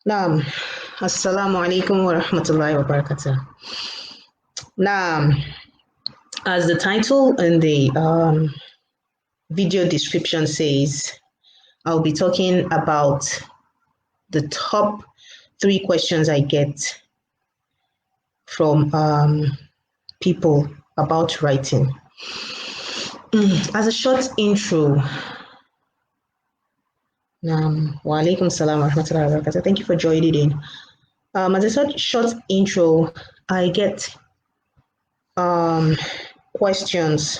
Naam, Assalamu alaikum wa rahmatullahi wa barakatuh. Naam, as the title in the video description says, I'll be talking about the top 3 questions I get from people about writing. As a short intro, wa alaikum salam wa rahmatullahi wa barakatuh. Thank you for joining in. As a short intro, I get questions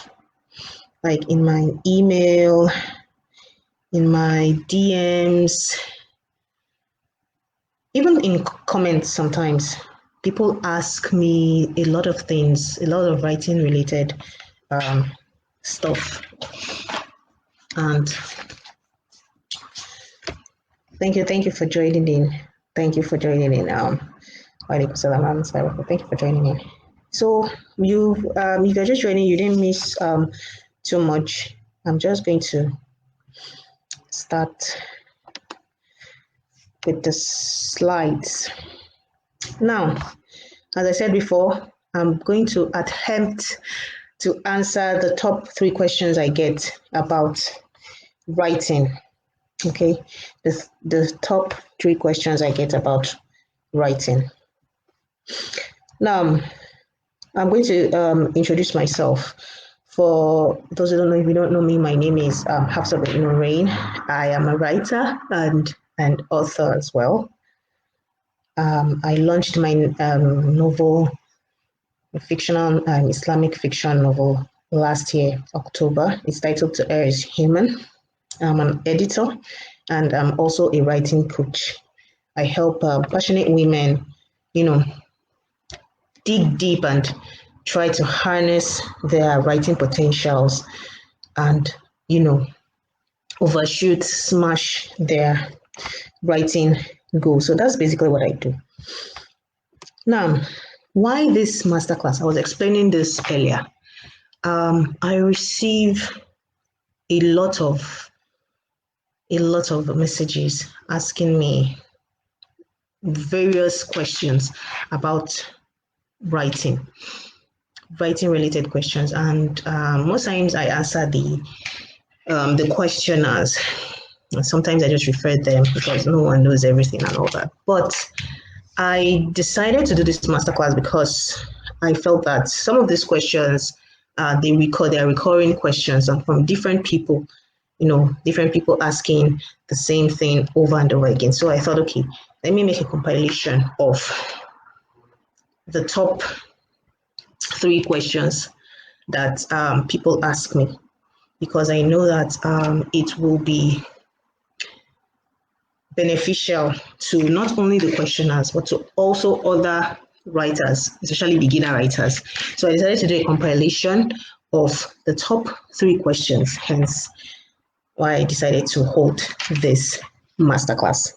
like in my email, in my DMs, even in comments sometimes. People ask me a lot of things, a lot of writing related stuff. And thank you for joining in. Thank you for joining in. Thank you for joining in. So if you're just joining, you didn't miss too much. I'm just going to start with the slides. Now, as I said before, I'm going to attempt to answer the top 3 questions I get about writing. Okay, the top 3 questions I get about writing. Now, I'm going to introduce myself. For those who don't know, if you don't know me, my name is hafsahbintnurein. I am a writer and an author as well. I launched my novel, a fictional Islamic fiction novel last year, October. It's titled To Err is Human. I'm an editor and I'm also a writing coach. I help passionate women, dig deep and try to harness their writing potentials and, overshoot, smash their writing goals. So that's basically what I do. Now, why this masterclass? I was explaining this earlier. I receive a lot of messages asking me various questions about writing related questions, and most times I answer the questioners. Sometimes I just refer them because no one knows everything and all that. But I decided to do this masterclass because I felt that some of these questions, they are recurring questions from different people, different people asking the same thing over and over again. So I thought, okay, let me make a compilation of the top 3 questions that people ask me, because I know that it will be beneficial to not only the questioners, but to also other writers, especially beginner writers. So I decided to do a compilation of the top 3 questions, hence why I decided to hold this masterclass.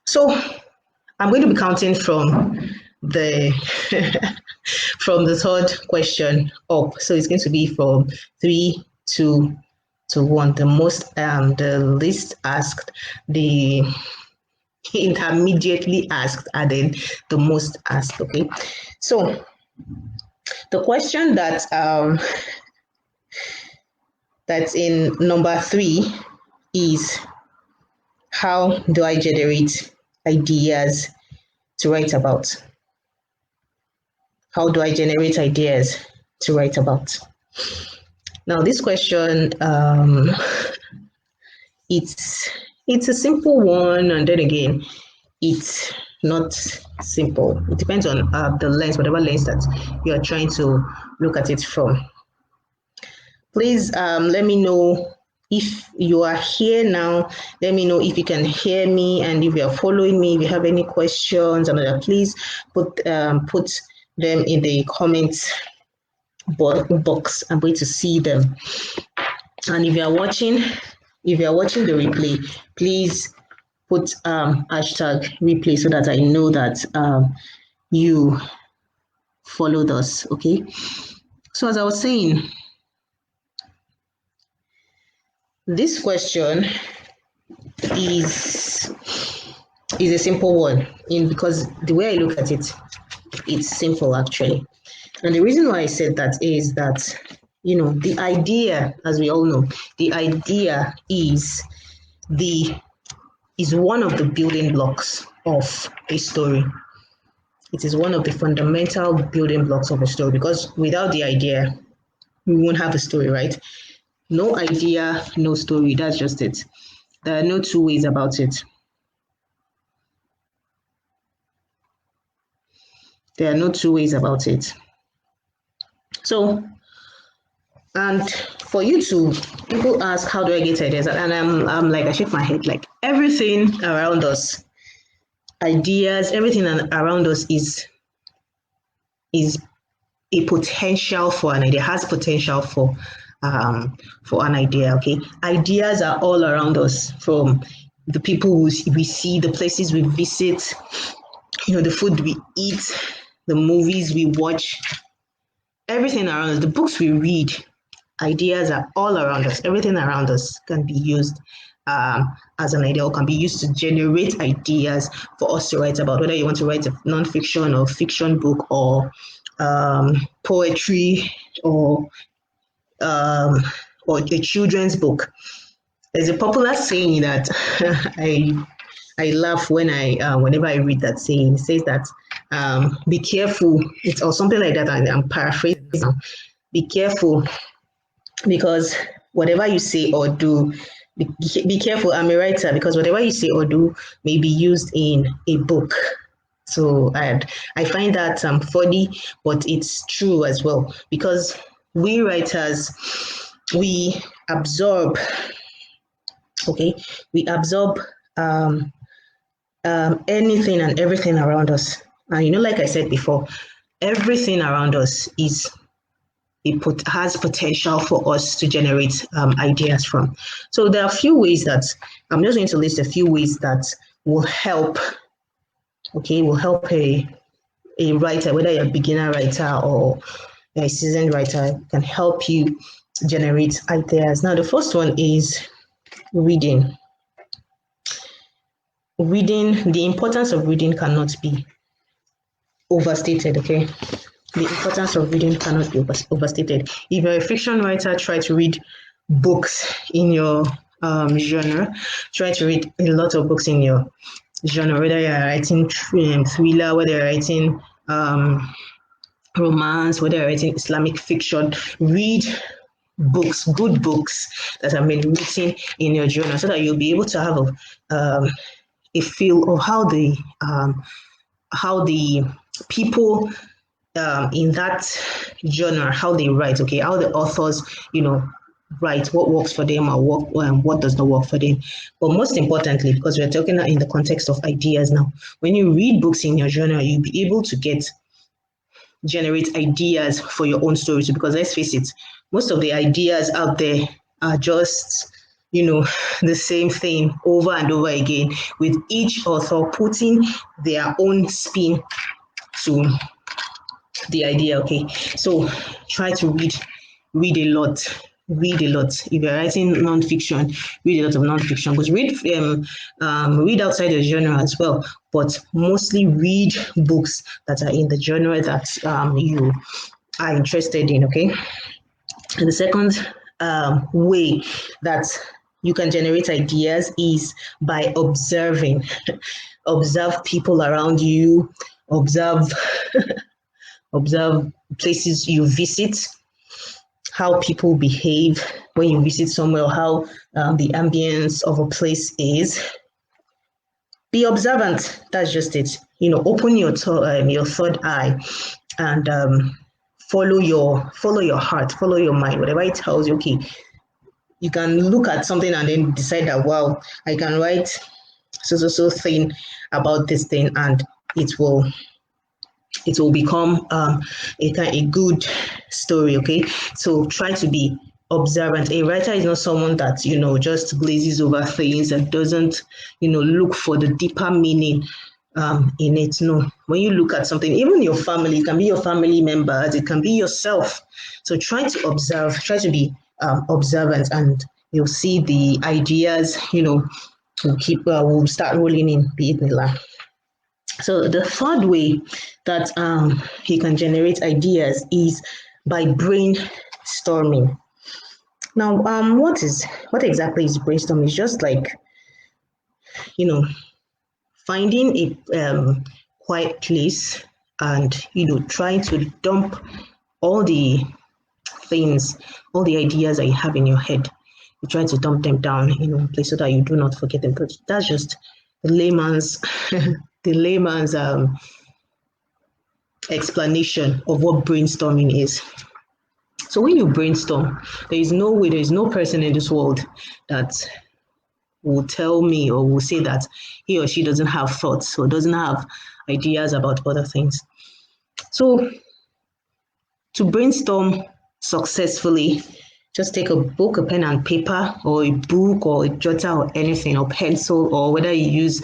So I'm going to be counting from the from the third question up. So it's going to be from 3 to 1. The least asked, the intermediately asked, and then the most asked. Okay, so the question that's in number 3 is, how do I generate ideas to write about? How do I generate ideas to write about? Now, this question, it's a simple one, and then again, it's not simple. It depends on the lens, whatever lens that you are trying to look at it from. Please let me know if you are here now. Let me know if you can hear me, and if you are following me. If you have any questions, please put them in the comments box. I'm going to see them. And if you are watching the replay, please put hashtag replay so that I know that you followed us. Okay, so as I was saying, this question is is a simple one because the way I look at it, it's simple actually. And the reason why I said that is that, the idea, as we all know, the idea the is one of the building blocks of a story. It is one of the fundamental building blocks of a story, because without the idea, we won't have a story, right? No idea, no story. That's just it. There are no two ways about it. There are no two ways about it. So, and for you to, people ask, how do I get ideas? And I'm like, I shake my head, like everything around us, ideas, everything around us is a potential for an idea, has potential for an idea. Okay, ideas are all around us, from the people we see, the places we visit, the food we eat, the movies we watch, everything around us, the books we read. Ideas are all around us. Everything around us can be used as an idea, or can be used to generate ideas for us to write about, whether you want to write a non-fiction or fiction book, or poetry, or a children's book. There's a popular saying that I laugh whenever I read that saying. It says that be careful, or something like that. I'm paraphrasing now. Be careful, because whatever you say or do, be careful. I'm a writer, because whatever you say or do may be used in a book. So I find that funny, but it's true as well, because we writers, we absorb, we absorb anything and everything around us. And like I said before, everything around us has potential for us to generate ideas from. So there are a few ways that I'm just going to list a few ways that will help. Will help a writer, whether you're a beginner writer or a seasoned writer, can help you generate ideas. Now, the first one is reading. Reading, the importance of reading cannot be overstated, okay? The importance of reading cannot be overstated. If you're a fiction writer, try to read books in your genre. Try to read a lot of books in your genre, whether you're writing thriller, whether you're writing romance, whether you're writing Islamic fiction. Read books, good books that have been written in your genre, so that you'll be able to have a feel of how the people in that genre, how they write, how the authors, write, what works for them or what does not work for them. But most importantly, because we're talking in the context of ideas now, when you read books in your genre, you'll be able to generate ideas for your own stories. Because let's face it, most of the ideas out there are just the same thing over and over again, with each author putting their own spin to the idea. So try to read a lot. If you're writing nonfiction, read a lot of nonfiction, but read outside the genre as well, but mostly read books that are in the genre that you are interested in. And the second way that you can generate ideas is by observing. Observe people around you, observe places you visit, how people behave when you visit somewhere, or how the ambience of a place is. Be observant. That's just it. Open your third eye, and follow your heart, follow your mind. Whatever it tells you, you can look at something and then decide that, wow, I can write so thing about this thing, and it will become a good story. So try to be observant. A writer is not someone that just glazes over things and doesn't look for the deeper meaning in it. No, when you look at something, even your family, it can be your family members, it can be yourself. So try to observe, try to be observant, and you'll see the ideas we'll start rolling in Bismillah. So the third way that he can generate ideas is by brainstorming. Now, what exactly is brainstorming? It's just like, finding a quiet place and trying to dump all the things, all the ideas that you have in your head. You try to dump them down in one place so that you do not forget them. But that's just the layman's explanation of what brainstorming is. So when you brainstorm, there is no person in this world that will tell me or will say that he or she doesn't have thoughts or doesn't have ideas about other things. So to brainstorm successfully, just take a book, a pen and paper, or a book, or a jotter, or anything, or pencil, or whether you use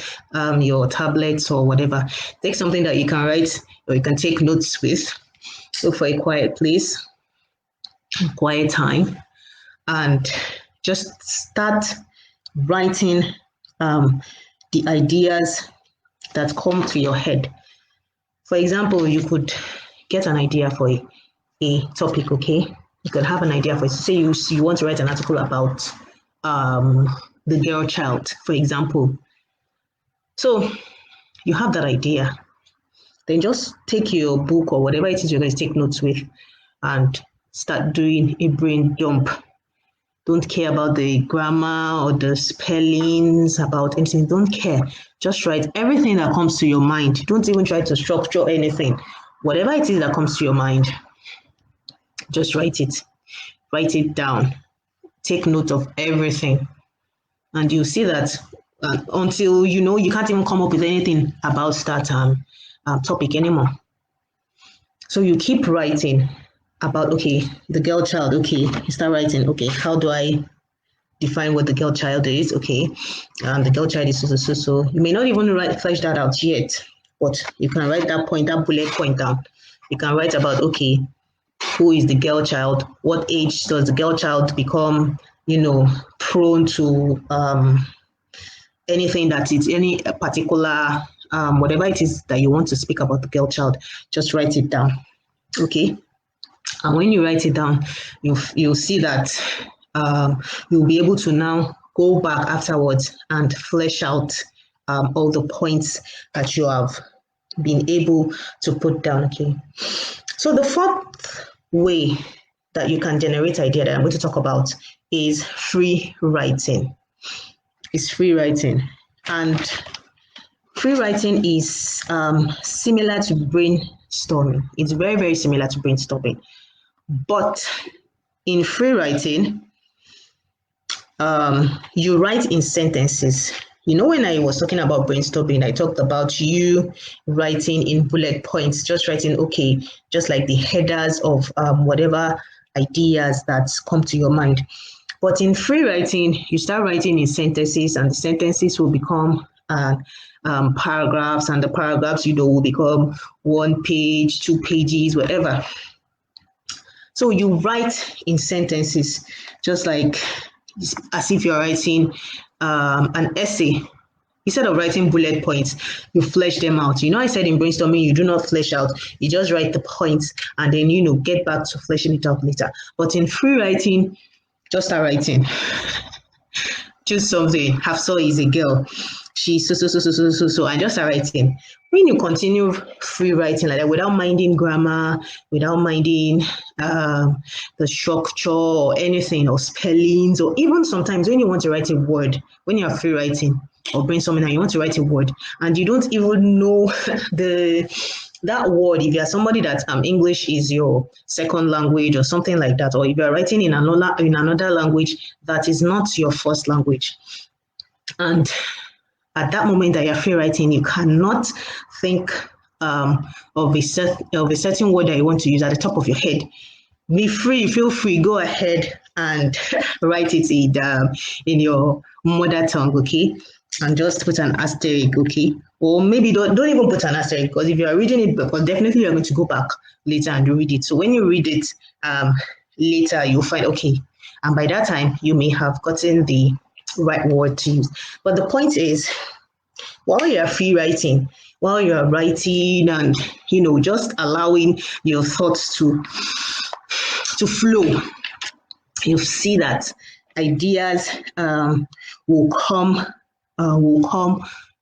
your tablets or whatever. Take something that you can write or you can take notes with. Look for a quiet place, quiet time, and just start writing the ideas that come to your head. For example, you could get an idea for a topic, okay? You could have an idea for it. Say you want to write an article about the girl child, for example. So you have that idea. Then just take your book or whatever it is you're going to take notes with and start doing a brain dump. Don't care about the grammar or the spellings, about anything. Don't care. Just write everything that comes to your mind. Don't even try to structure anything. Whatever it is that comes to your mind, just write it. Write it down. Take note of everything. And you'll see that until you can't even come up with anything about that topic anymore. So you keep writing about, okay, the girl child, okay, you start writing, okay, how do I define what the girl child is? Okay, the girl child is so. You may not even flesh that out yet, but you can write that bullet point down. You can write about, okay, who is the girl child? What age does the girl child become, prone to anything that is any particular, whatever it is that you want to speak about the girl child, just write it down, okay? And when you write it down, you'll see that you'll be able to now go back afterwards and flesh out all the points that you have been able to put down, okay? So the fourth way that you can generate idea that I'm going to talk about is free writing. It's free writing. And free writing is similar to brainstorming. It's very, very similar to brainstorming. But in free writing, you write in sentences. When I was talking about brainstorming, I talked about you writing in bullet points, just writing, okay, just like the headers of whatever ideas that come to your mind. But in free writing, you start writing in sentences, and the sentences will become paragraphs, and the paragraphs, will become 1 page, 2 pages, whatever. So you write in sentences, just like as if you're writing an essay. Instead of writing bullet points, you flesh them out. I said in brainstorming, you do not flesh out. You just write the points and then, get back to fleshing it out later. But in free writing, just start writing. Choose something. Hafsah is a girl. She's so, and just start writing. When you continue free writing like that, without minding grammar, without minding the structure or anything, or spellings, or even sometimes when you want to write a word, when you're free writing or brainstorming and you want to write a word and you don't even know that word, if you're somebody that English is your second language or something like that, or if you're writing in another language that is not your first language, and at that moment that you're free writing, you cannot think of a certain word that you want to use at the top of your head. Be free, feel free, go ahead and write it in your mother tongue, okay? And just put an asterisk, okay? Or maybe don't even put an asterisk, because if you're reading it, because definitely you're going to go back later and read it. So when you read it later, you'll find, okay, and by that time, you may have gotten the right word to use. But the point is, while you're free writing, while you're writing and just allowing your thoughts to flow, you see that ideas will come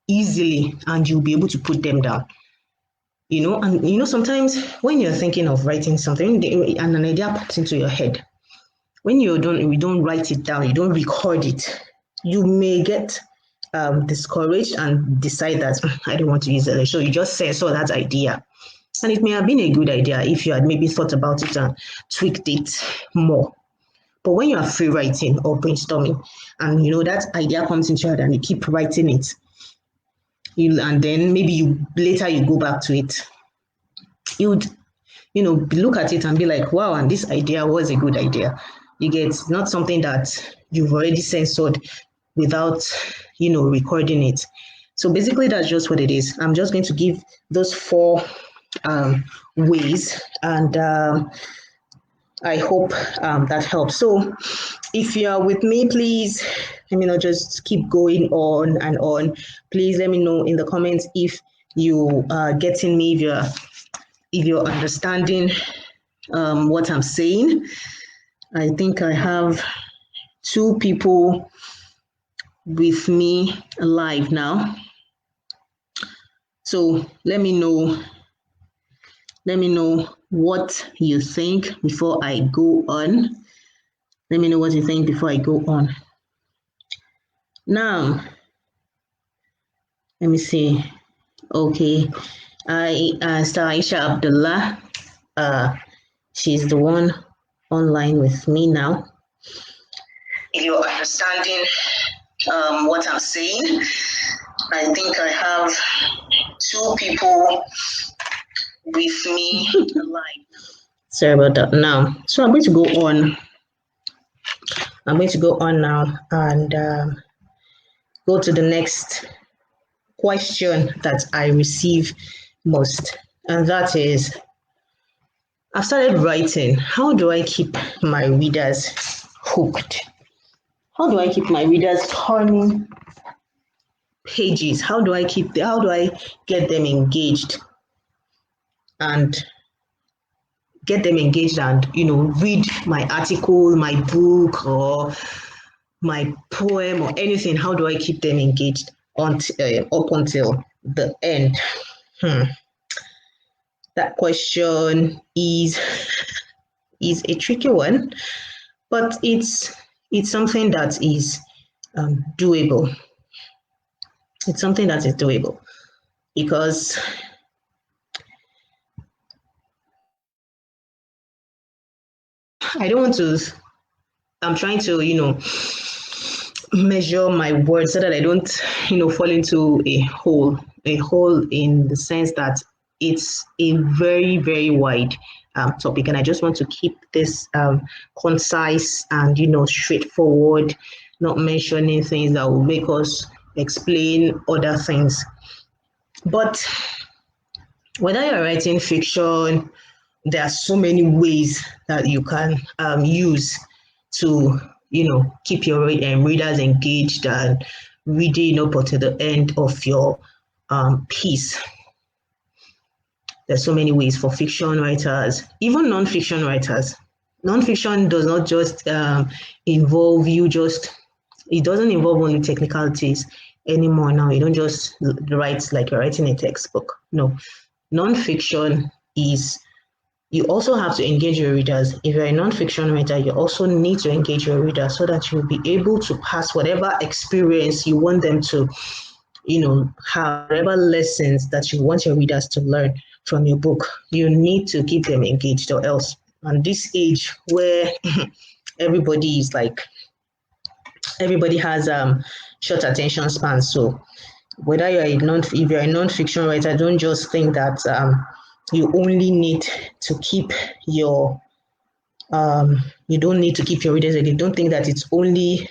easily, and you'll be able to put them down. And sometimes when you're thinking of writing something and an idea pops into your head, when you don't write it down, you don't record it, you may get discouraged and decide that I don't want to use it. So you just censor that idea. And it may have been a good idea if you had maybe thought about it and tweaked it more. But when you are free writing or brainstorming, and that idea comes into your head and you keep writing it, and then maybe later you go back to it, you'd look at it and be like, wow, and this idea was a good idea. You get, not something that you've already censored without recording it. So basically that's just what it is. I'm just going to give those 4 ways, and I hope that helps. So if you are with me, please let me know, just keep going on and on. Please let me know in the comments if you are getting me, if you're understanding what I'm saying. I think I have 2 people with me live now. So let me know what you think before I go on. Let me know what you think before I go on. Now, let me see. Okay, Star Aisha Abdullah, she's the one online with me now. If you're understanding what I'm saying, I think I have 2 people with me live. Sorry about that. Now, so I'm going to go on. I'm going to go on now and go to the next question that I receive most, and that is, I've started writing. How do I keep my readers hooked? How do I keep my readers turning pages? How do I get them engaged and read my article, my book, or my poem, or anything? How do I keep them engaged up until the end? That question is a tricky one, but it's something that is doable. It's something that is doable, because I'm trying to, measure my words so that I don't, fall into a hole in the sense that it's a very, very wide topic. And I just want to keep this concise and, straightforward, not mentioning things that will make us explain other things. But whether you're writing fiction, there are so many ways that you can use to, keep your readers engaged and reading up to the end of your piece. There's so many ways for fiction writers, even non-fiction writers. Non-fiction does not just involve it doesn't involve only technicalities anymore now. You don't just write like you're writing a textbook. No, non-fiction is, you also have to engage your readers. If you're a non-fiction writer, you also need to engage your readers so that you'll be able to pass whatever experience you want them to, have, whatever lessons that you want your readers to learn from your book. You need to keep them engaged, or else, on this age where everybody has short attention spans. So whether if you're a non-fiction writer, don't just think that you only need to keep your you don't need to keep your readers engaged. Don't think that it's only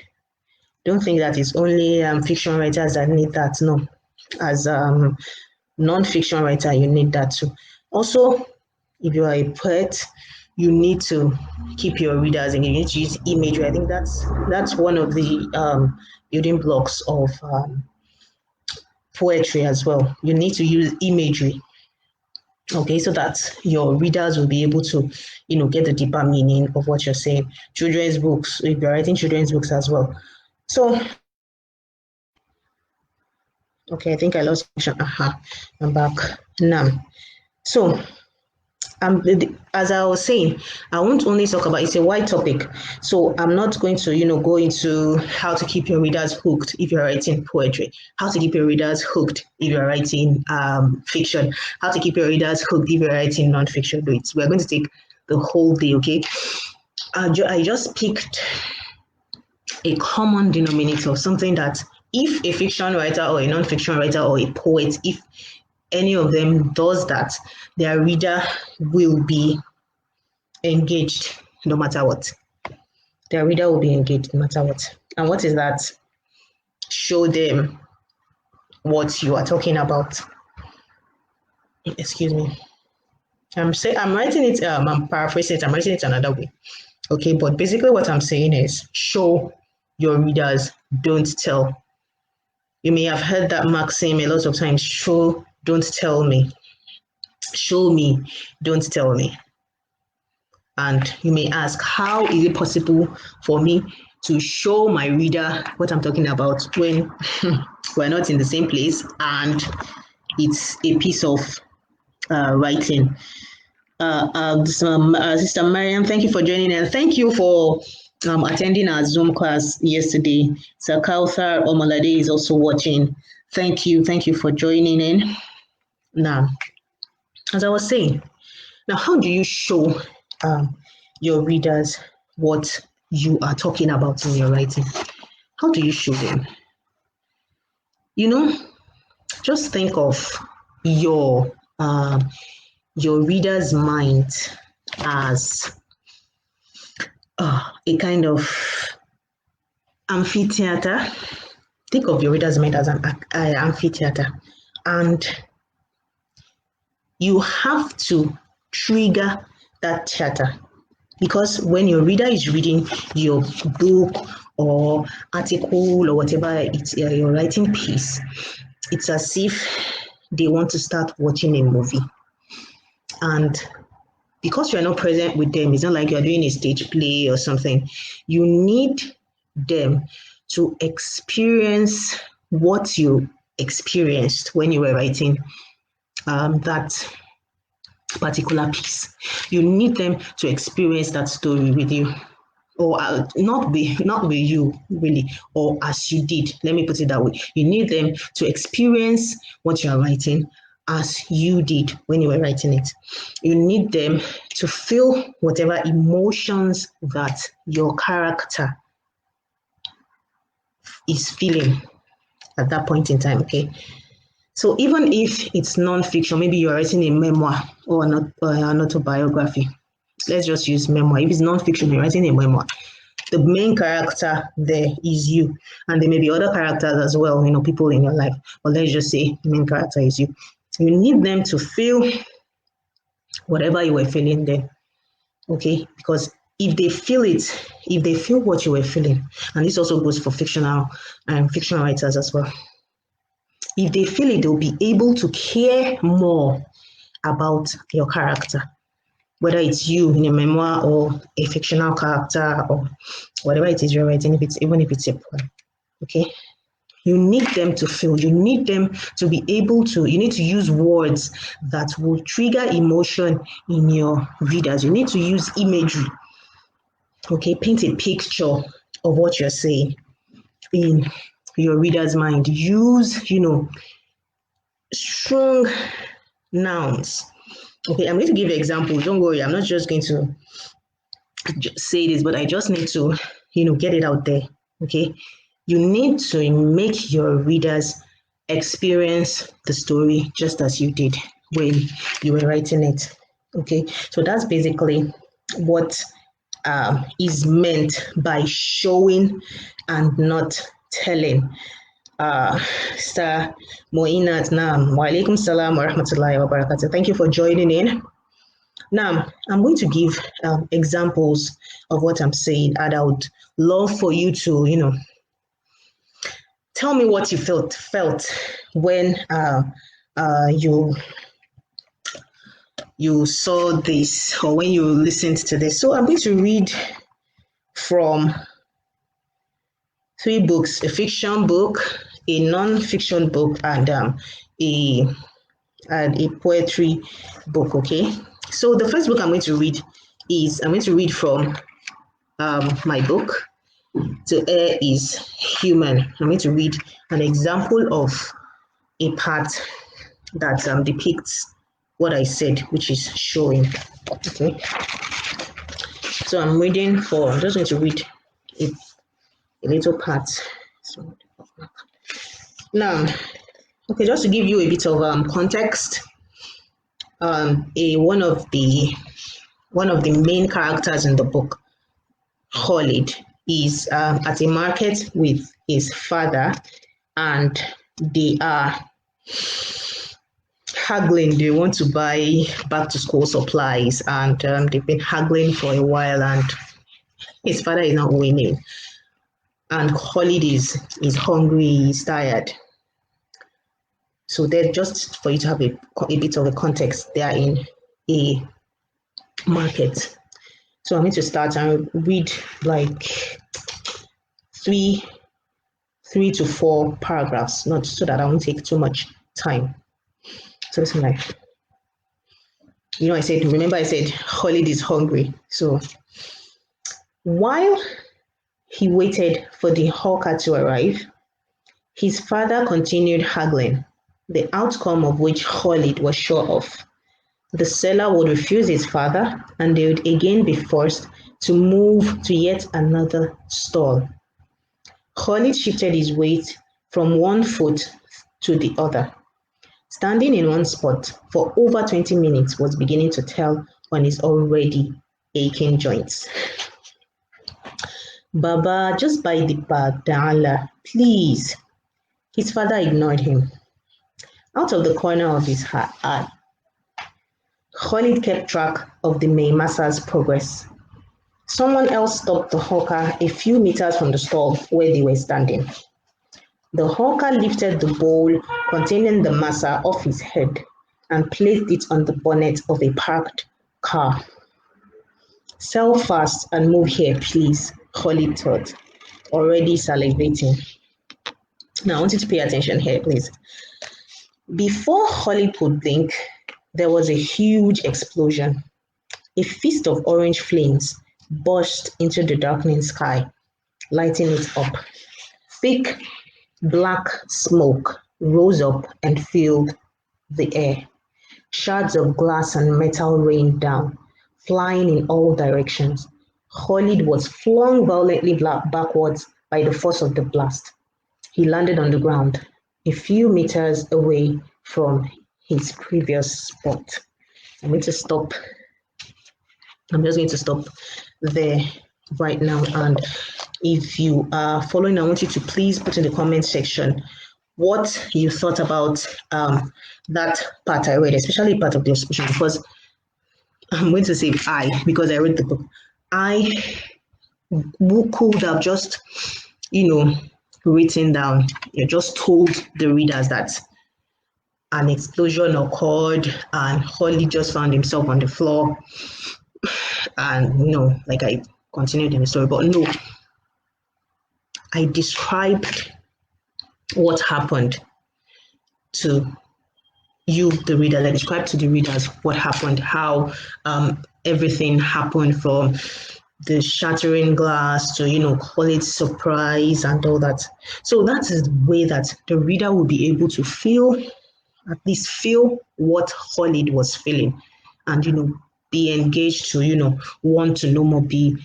fiction writers that need that. No, as non-fiction writer, you need that too. Also, if you are a poet, you need to keep your readers engaged. You need to use imagery. I think that's one of the building blocks of poetry as well. You need to use imagery, okay, so that your readers will be able to, get the deeper meaning of what you're saying. Children's books, if you're writing children's books as well. So, okay, I think I lost connection. I'm back now. So, as I was saying, I won't only talk about, it's a wide topic. So I'm not going to, go into how to keep your readers hooked if you're writing poetry, how to keep your readers hooked if you're writing fiction, how to keep your readers hooked if you're writing non-fiction. We're going to take the whole day, okay? I just picked a common denominator, something that if a fiction writer or a non-fiction writer or a poet, if any of them does that, their reader will be engaged no matter what. Their reader will be engaged no matter what. And what is that? Show them what you are talking about. Excuse me. I'm writing it, I'm paraphrasing it, I'm writing it another way. Okay, but basically what I'm saying is show your readers, don't tell. You may have heard that maxim a lot of times, show, don't tell me. Show me, don't tell me. And you may ask, how is it possible for me to show my reader what I'm talking about when we're not in the same place and it's a piece of writing? Sister Mariam, thank you for joining, and thank you for attending our Zoom class yesterday. Sir Kauthar Omalade is also watching. Thank you for joining in. Now, as I was saying, now how do you show your readers what you are talking about in your writing? How do you show them? Just think of your reader's mind as a kind of amphitheater. Think of your reader's mind as an amphitheater, and you have to trigger that theater, because when your reader is reading your book or article or whatever it's your writing piece, it's as if they want to start watching a movie. And because you're not present with them, it's not like you're doing a stage play or something. You need them to experience what you experienced when you were writing that particular piece. You need them to experience that story with you, or not with you really, or as you did. Let me put it that way. You need them to experience what you are writing as you did when you were writing it. You need them to feel whatever emotions that your character is feeling at that point in time, okay? So even if it's non-fiction, maybe you're writing a memoir or an autobiography. Let's just use memoir. If it's non-fiction, you're writing a memoir. The main character there is you. And there may be other characters as well, people in your life. But let's just say the main character is you. You need them to feel whatever you were feeling then, okay? Because if they feel it, if they feel what you were feeling, and this also goes for fictional writers as well. If they feel it, they'll be able to care more about your character, whether it's you in a memoir or a fictional character or whatever it is you're writing, even if it's a poem, okay? You need them to feel, you need them to be able to, you need to use words that will trigger emotion in your readers. You need to use imagery, okay? Paint a picture of what you're saying in your reader's mind. Use, strong nouns. Okay, I'm going to give examples. Don't worry, I'm not just going to say this, but I just need to, get it out there, okay? You need to make your readers experience the story just as you did when you were writing it, okay? So that's basically what is meant by showing and not telling. Sir Moinat Nam, wa alaikum salam wa rahmatullahi wa barakatuh. Thank you for joining in. Now, I'm going to give examples of what I'm saying, and I would love for you to, tell me what you felt when you saw this or when you listened to this. So I'm going to read from 3 books: a fiction book, a non-fiction book, and a poetry book. Okay. So the first book I'm going to read from my book. To Err is Human. I'm going to read an example of a part that depicts what I said, which is showing. Okay. So I'm just going to read a little part. So now, okay, just to give you a bit of context, one of the main characters in the book, Khalid, is at a market with his father, and they are haggling. They want to buy back to school supplies, and they've been haggling for a while, and his father is not winning. And Khalid is hungry, he's tired. So they're, just for you to have a bit of a context, they are in a market. So I'm going to start and read like three to 4 paragraphs, not so that I won't take too much time. So listen, like, I said Khalid is hungry. So while he waited for the hawker to arrive, his father continued haggling, the outcome of which Khalid was sure of. The seller would refuse his father, and they would again be forced to move to yet another stall. Khalid shifted his weight from one foot to the other. Standing in one spot for over 20 minutes was beginning to tell on his already aching joints. Baba, just buy the bag, Dala, please. His father ignored him. Out of the corner of his eye, Khalid kept track of the Maymasa's progress. Someone else stopped the hawker a few meters from the stall where they were standing. The hawker lifted the bowl containing the masa off his head and placed it on the bonnet of a parked car. Sell fast and move here, please, Khalid thought, already salivating. Now, I want you to pay attention here, please. Before Khalid could blink, there was a huge explosion. A fist of orange flames burst into the darkening sky, lighting it up. Thick, black smoke rose up and filled the air. Shards of glass and metal rained down, flying in all directions. Khalid was flung violently backwards by the force of the blast. He landed on the ground, a few meters away from his previous spot. I'm just going to stop there right now. And if you are following, I want you to please put in the comment section what you thought about that part I read, especially part of the explanation, because I'm going to say because I read the book. I could have just, written down, just told the readers that an explosion occurred and Holly just found himself on the floor, and like I continued in the story. But no, I described what happened to you, the reader. I described to the readers what happened, how everything happened, from the shattering glass to Khalid's surprise and all that. So that is the way that the reader will be able to at least feel what Khalid was feeling, and be engaged to want to know more, be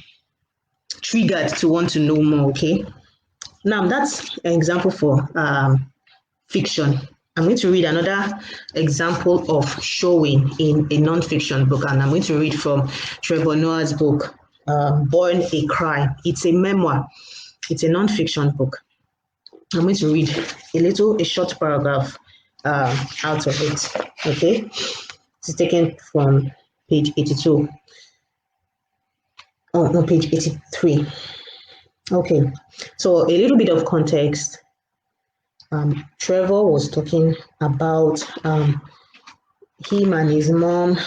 triggered to want to know more. Okay, now that's an example for fiction. I'm going to read another example of showing in a non-fiction book, and I'm going to read from Trevor Noah's book, Born a Crime. It's a memoir. It's a non-fiction book. I'm going to read a short paragraph out of it. Okay, it's taken from page 82. Oh no, page 83. Okay, so a little bit of context. Trevor was talking about him and his mom,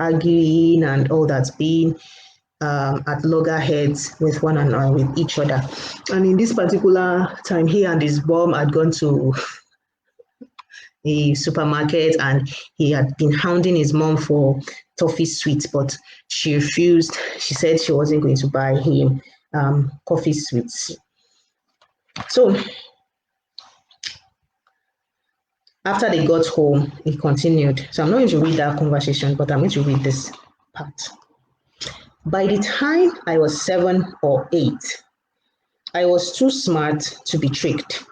arguing and all that's being at loggerheads with one another, with each other. And in this particular time, he and his mom had gone to a supermarket and he had been hounding his mom for toffee sweets, but she refused. She said she wasn't going to buy him coffee sweets. So after they got home, it continued. So I'm not going to read that conversation, but I'm going to read this part. By the time I was 7 or 8, I was too smart to be tricked.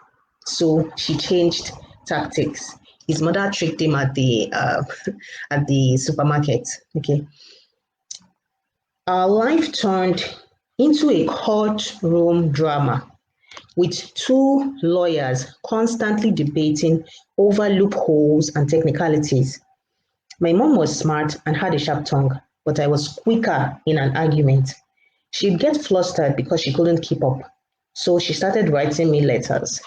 So she changed tactics. His mother tricked him at the supermarket. Okay. Our life turned into a courtroom drama with 2 lawyers constantly debating over loopholes and technicalities. My mom was smart and had a sharp tongue, but I was quicker in an argument. She'd get flustered because she couldn't keep up, so she started writing me letters.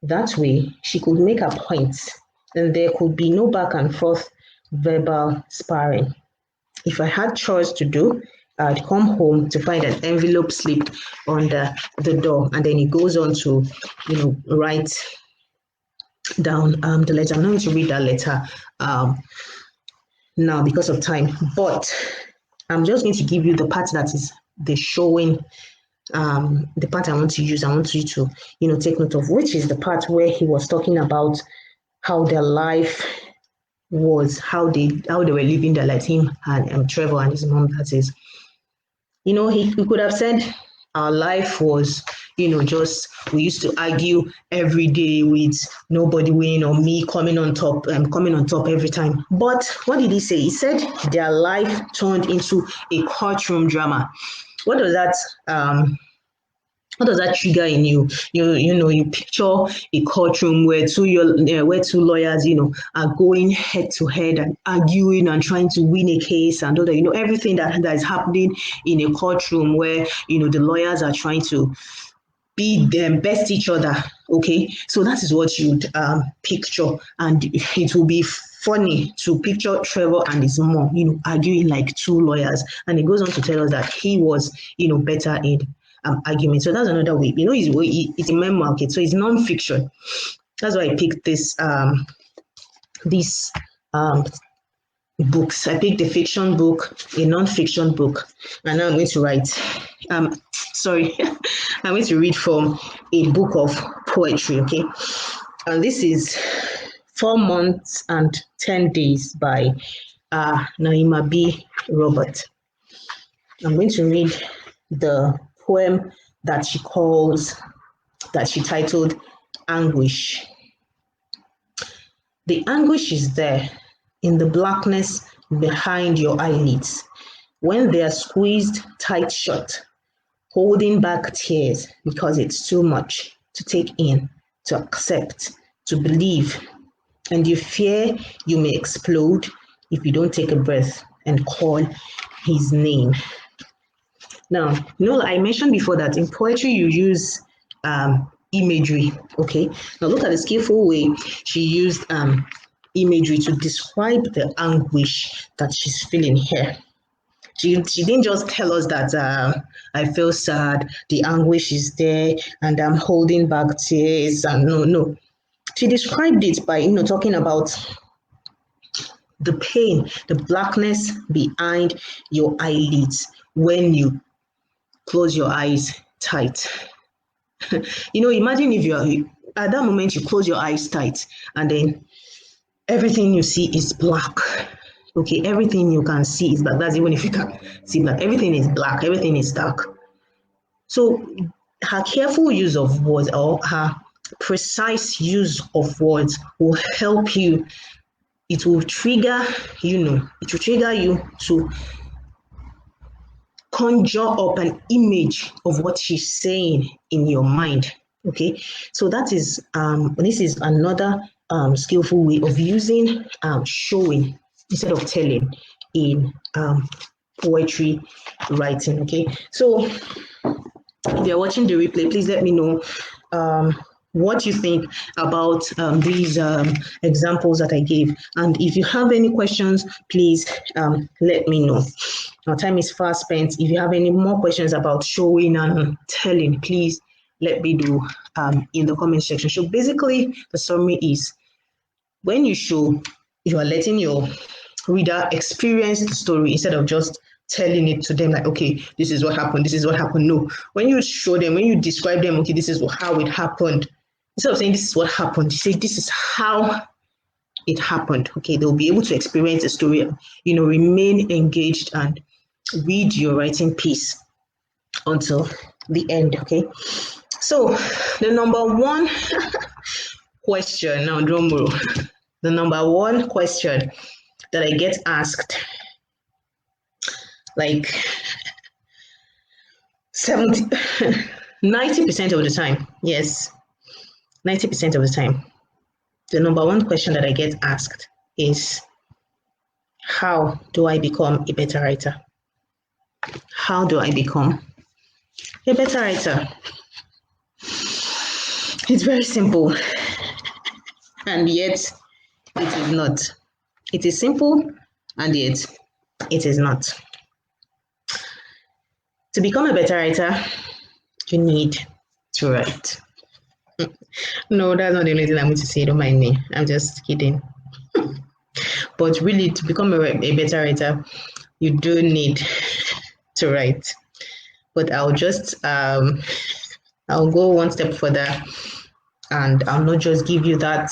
That way, she could make her points, and there could be no back and forth verbal sparring. If I had chores to do, I'd come home to find an envelope slipped under the door, and then he goes on to, write down the letter. I'm not going to read that letter now because of time, but I'm just going to give you the part that is the showing. The part I want to use, I want you to, take note of, which is the part where he was talking about how their life was, how they were living their life, him and Trevor and his mom, that is. He could have said our life was, just we used to argue every day with nobody winning or me coming on top every time. But what did he say? He said their life turned into a courtroom drama. What does that trigger in you? You picture a courtroom where two lawyers, are going head to head and arguing and trying to win a case and all that. Everything that is happening in a courtroom where the lawyers are trying to beat them, best each other. Okay, so that is what you'd picture, and it will be funny to picture Trevor and his mom, arguing like 2 lawyers. And he goes on to tell us that he was, better in argument. So that's another way. It's a memoir. Okay, so it's non-fiction. That's why I picked this books. I picked a fiction book, a non-fiction book, and now I'm going to write. I'm going to read from a book of poetry. Okay, and this is 4 months and 10 days by Naima B. Robert. I'm going to read the poem that she titled Anguish. The anguish is there in the blackness behind your eyelids when they are squeezed tight shut, holding back tears because it's too much to take in, to accept, to believe, and you fear you may explode if you don't take a breath and call his name. Now, I mentioned before that in poetry you use imagery. Okay, now look at the skillful way she used imagery to describe the anguish that she's feeling here. She didn't just tell us that I feel sad, the anguish is there, and I'm holding back tears. And no. She described it by talking about the pain, the blackness behind your eyelids when you close your eyes tight. Imagine if you are at that moment, you close your eyes tight and then everything you see is black. Okay, everything you can see is black. That's even if you can see black. Everything is black, everything is dark. So her careful use of words, or her precise use of words, will help you. It will trigger, you to conjure up an image of what she's saying in your mind. Okay, so that is this is another skillful way of using showing instead of telling in poetry writing. Okay, so if you're watching the replay, please let me know what you think about these examples that I gave. And if you have any questions, please let me know. Our time is fast spent. If you have any more questions about showing and telling, please let me do in the comment section. So basically, the summary is, when you show, you are letting your reader experience the story instead of just telling it to them like, okay, this is what happened, this is what happened. No, when you show them, when you describe them, okay, this is how it happened, instead of saying this is what happened, you say this is how it happened. Okay, they'll be able to experience the story, remain engaged and read your writing piece until the end. Okay, so the number one question, now drum roll, the number one question that I get asked, like 90% of the time, yes, 90% of the time, the number one question that I get asked is, how do I become a better writer? How do I become a better writer? It's very simple, and yet it is not. It is simple, and yet it is not. To become a better writer, you need to write. No, that's not the only thing I'm going to say. Don't mind me. I'm just kidding. But really, to become a better writer, you do need to write. But I'll just, I'll go one step further, and I'll not just give you that,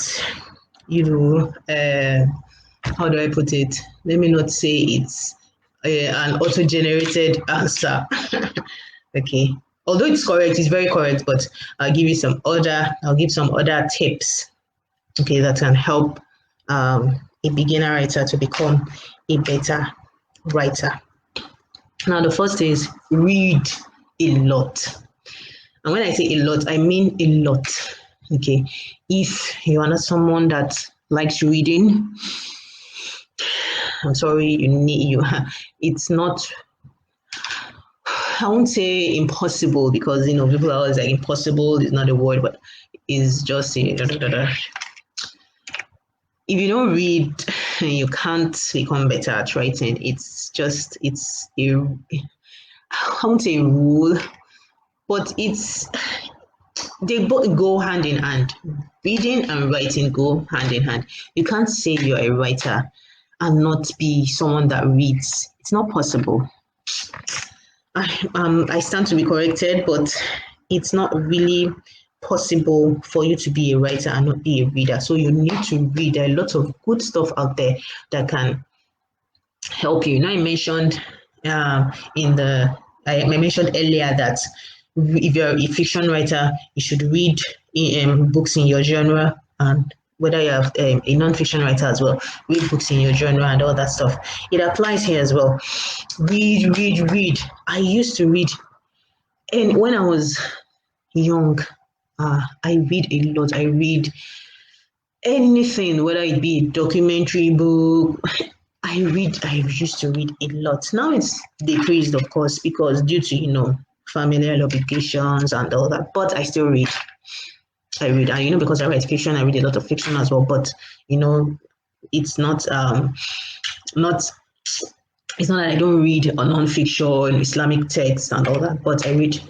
how do I put it? Let me not say it's an auto-generated answer. Okay. Although it's correct, it's very correct, but I'll give some other tips, okay, that can help a beginner writer to become a better writer. Now, the first is read a lot. And when I say a lot, I mean a lot. Okay. If you are not someone that likes reading, I'm sorry, it's not, I won't say impossible, because people are always like, impossible is not a word, but it's just if you don't read, you can't become better at writing. It's a, I won't say a rule, but they both go hand in hand. Reading and writing go hand in hand. You can't say you're a writer and not be someone that reads. It's not possible. I stand to be corrected, but it's not really possible for you to be a writer and not be a reader. So you need to read. There are lots of good stuff out there that can help you. I mentioned I mentioned earlier that if you're a fiction writer, you should read books in your genre, and whether you're a non-fiction writer as well, read books in your genre and all that stuff. It applies here as well. Read. I used to read, and when I was young, I read a lot. I read anything, whether it be a documentary book. I used to read a lot. Now it's decreased, of course, because due to, familial obligations and all that, but I still read. I read, and because I write fiction, I read a lot of fiction as well, but it's not it's not that I don't read non-fiction, Islamic texts and all that, but I read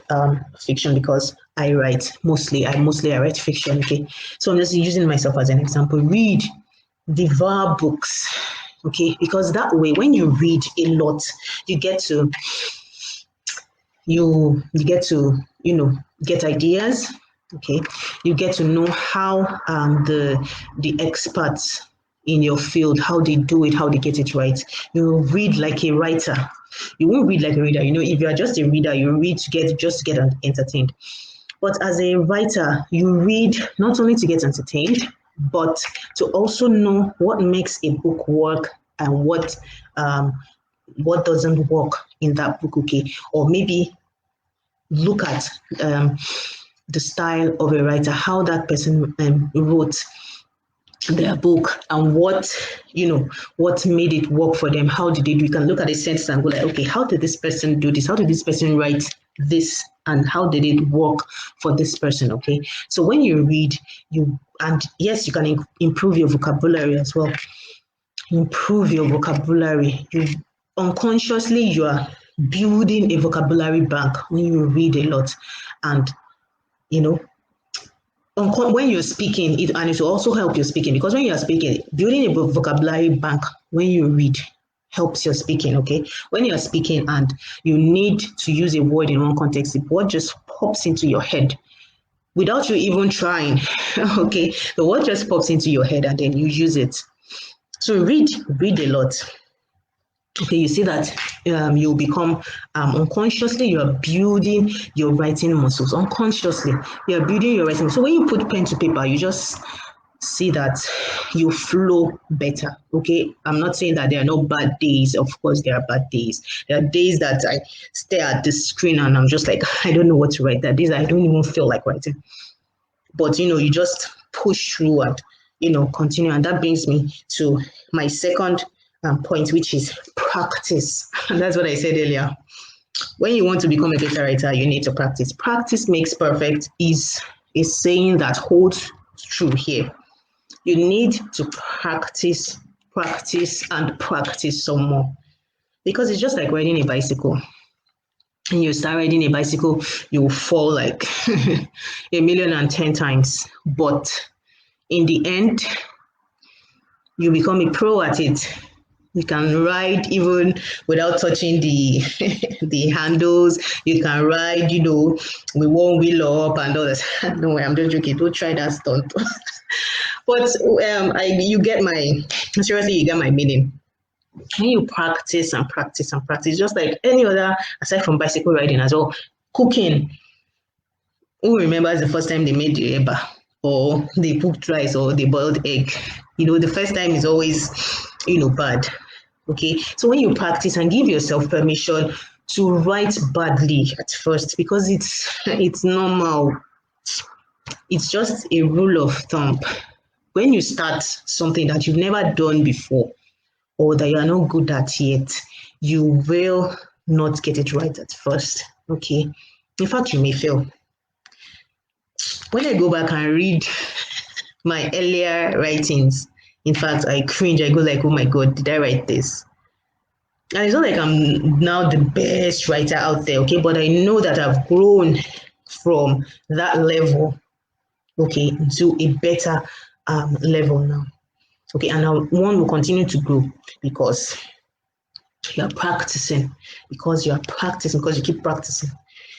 fiction because I write mostly. I write fiction. Okay, so I'm just using myself as an example. Read, devour books. Okay, because that way, when you read a lot, you get to get ideas. Okay, you get to know how the experts in your field, how they do it, how they get it right. You read like a writer. You won't read like a reader. If you are just a reader, you read to get entertained. But as a writer, you read not only to get entertained, but to also know what makes a book work and what doesn't work in that book. Okay, or maybe look at the style of a writer, how that person wrote their book, and what made it work for them. How did they do? You can look at a sentence and go like, okay, how did this person do this? How did this person write this and how did it work for this person. Okay, so when you read, and yes, you can improve your vocabulary as well. Improve your vocabulary. Unconsciously you are building a vocabulary bank when you read a lot. And when you're speaking, and it will also help your speaking, because when you're speaking, building a vocabulary bank when you read helps your speaking. Okay, when you're speaking and you need to use a word in one context, the word just pops into your head without you even trying. Okay, the word just pops into your head and then you use it. So read a lot. Okay, you see that you'll become unconsciously you are building your writing muscles. Unconsciously you are building your writing. So when you put pen to paper, you just see that you flow better. Okay, I'm not saying that there are no bad days. Of course there are bad days. There are days that I stare at the screen and I'm just like, I don't know what to write. That days I don't even feel like writing. But you just push through and continue. And that brings me to my second point, which is practice. And that's what I said earlier. When you want to become a better writer, you need to practice. Practice makes perfect is a saying that holds true here. You need to practice and practice some more, because it's just like riding a bicycle. When you start riding a bicycle, you will fall like 1,010,000 times, but in the end you become a pro at it. You can ride even without touching the the handles. You can ride, with one wheel up and all that. No way, I'm just joking. Don't try that stunt. But you get my meaning. When you practice and practice and practice, just like any other, aside from bicycle riding as well, cooking. Who remembers the first time they made the eba, or they cooked rice, or they boiled egg? The first time is always, bad. Okay, so when you practice and give yourself permission to write badly at first, because it's normal. It's just a rule of thumb. When you start something that you've never done before, or that you are not good at yet, you will not get it right at first. Okay, in fact, you may fail. When I go back and read my earlier writings, in fact, I cringe. I go like, oh my God, did I write this? And it's not like I'm now the best writer out there, okay? But I know that I've grown from that level, okay, to a better level now. Okay, and one will continue to grow because you're practicing, because you keep practicing.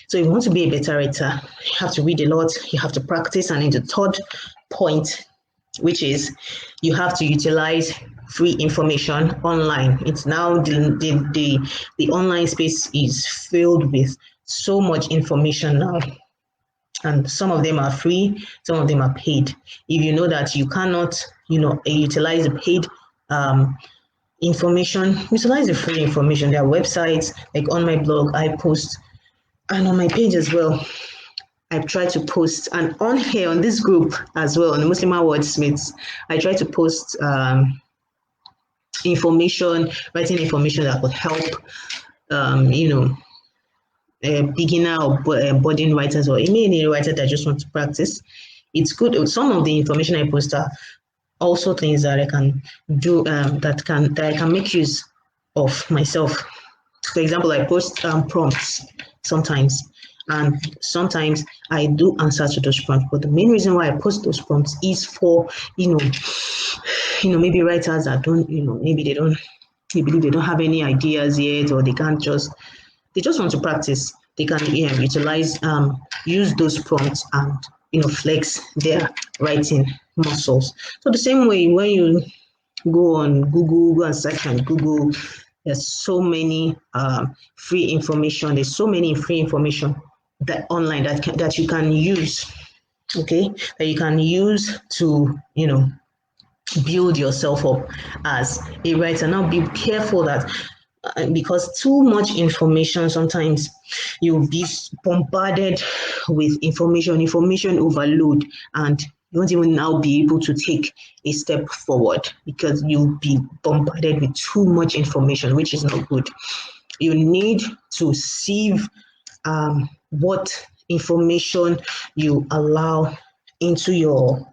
So if you want to be a better writer, you have to read a lot, you have to practice. And in the third point, which is you have to utilize free information online. It's now the online space is filled with so much information now. And some of them are free, some of them are paid. If you know that you cannot, utilize the paid information, utilize the free information. There are websites, like on my blog, I post, and on my page as well, I've tried to post, and on here, on this group as well, on the Muslim Wordsmiths, I try to post writing information that could help, beginner or budding writers, or any writer that just want to practice. It's good. Some of the information I post are also things that I can do, that I can make use of myself. For example, I post prompts sometimes, and sometimes I do answer to those prompts. But the main reason why I post those prompts is for maybe writers that don't, maybe they believe they don't have any ideas yet, or they just want to practice. They can utilize use those prompts and flex their writing muscles. So the same way, when you go on Google, go and search on Google, there's so many free information. There's so many free information that online that you can use. Okay, that you can use to build yourself up as a writer. Now be careful that because too much information, sometimes you'll be bombarded with information overload, and you won't even now be able to take a step forward because you'll be bombarded with too much information, which is not good. You need to sieve what information you allow into your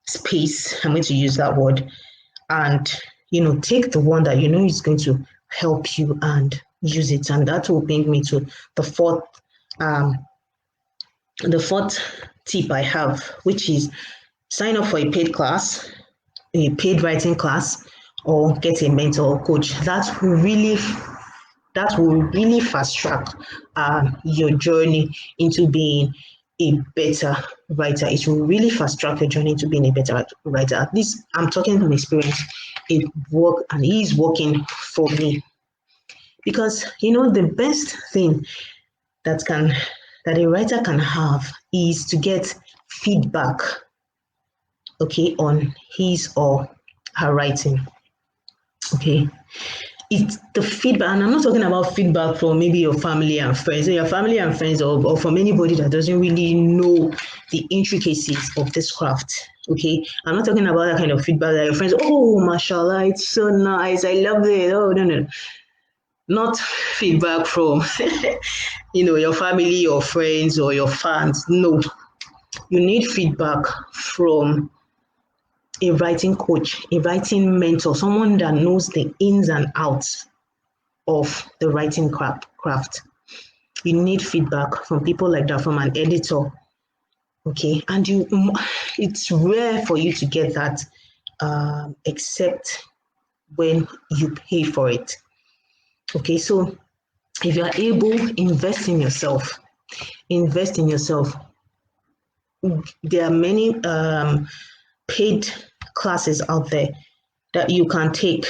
space. I'm going to use that word. And, take the one that you know is going to help you and use it. And that will bring me to the fourth um, tip I have, which is sign up for a paid class, a paid writing class, or get a mentor or coach. That will really fast track your journey into being a better writer. It will really fast track your journey into being a better writer. At least I'm talking from experience. It worked and it is working for me. Because the best thing that a writer can have is to get feedback, okay, on his or her writing. Okay. It's the feedback, and I'm not talking about feedback from maybe your family and friends, or from anybody that doesn't really know the intricacies of this craft. Okay, I'm not talking about that kind of feedback that your friends, oh, mashallah, it's so nice, I love it. Oh, no, not feedback from your family, your friends, or your fans. No, you need feedback from a writing coach, a writing mentor, someone that knows the ins and outs of the writing craft. You need feedback from people like that, from an editor. Okay, and it's rare for you to get that, except when you pay for it. Okay, so if you are able, invest in yourself. Invest in yourself. There are many paid classes out there that you can take.